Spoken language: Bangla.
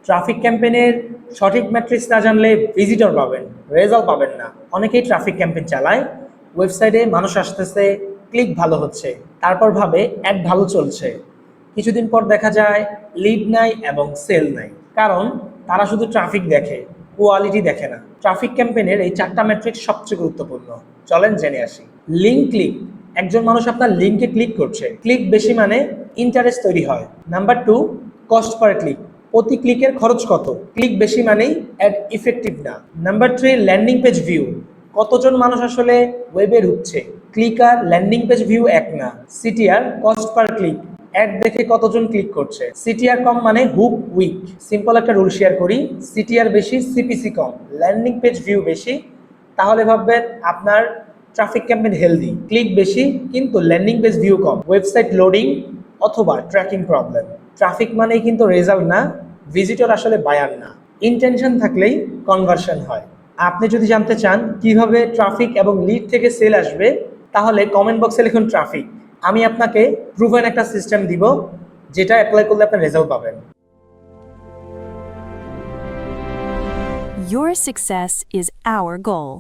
ট্রাফিক ক্যাম্পেইনের সঠিক ম্যাট্রিক্স না জানলে ভিজিটর পাবেন, রেজাল্ট পাবেন না। অনেকেই ট্রাফিক ক্যাম্পেইন চালায়, ওয়েবসাইটে মানুষ আসতেছে, ক্লিক ভালো হচ্ছে, তারপর ভাবে অ্যাড ভালো চলছে। কিছুদিন পর দেখা যায় লিড নাই এবং সেল নাই, কারণ তারা শুধু ট্রাফিক দেখে, কোয়ালিটি দেখে না। ট্রাফিক ক্যাম্পেইনের এই 4টা ম্যাট্রিক্স সবচেয়ে গুরুত্বপূর্ণ, চলেন জেনে আসি। লিঙ্ক ক্লিক, একজন মানুষ আপনার লিঙ্কে ক্লিক করছে, ক্লিক বেশি মানে ইন্টারেস্ট তৈরি হয়। নাম্বার 2, কস্ট পার ক্লিক, প্রতি ক্লিকের খরচ কত, ক্লিক বেশি মানেই অ্যাড ইফেক্টিভ না। নাম্বার 3, ল্যান্ডিং পেজ ভিউ, কতজন মানুষ আসলে ওয়েবে ঢুকছে, ক্লিক আর ল্যান্ডিং পেজ ভিউ এক না। CTR, cost per click, ad দেখে কতজন ক্লিক করছে, সিটিআর কম মানে হুক উইক। সিম্পল একটা রুল শেয়ার করি, সিটিআর বেশি সিপিসি কম, ল্যান্ডিং পেজ ভিউ বেশি, তাহলে ভাববেন আপনার ট্রাফিক ক্যাম্পেইন হেলদি। ক্লিক বেশি কিন্তু ল্যান্ডিং পেজ ভিউ কম, ওয়েবসাইট লোডিং অথবা ট্র্যাকিং প্রবলেম। ট্রাফিক মানেই কিন্তু রেজাল্ট না, ভিজিটর আসলে বায়ার না। ইন্টেনশন থাকলেই কনভার্সন হয়। আপনি যদি জানতে চান কিভাবে ট্রাফিক এবং লিড থেকে সেল আসবে, তাহলে কমেন্ট বক্সে লিখুন ট্রাফিক। আমি আপনাকে প্রুভেন একটা সিস্টেম দিব, যেটা অ্যাপ্লাই করলে আপনি রেজাল্ট পাবেন। Your success is our goal.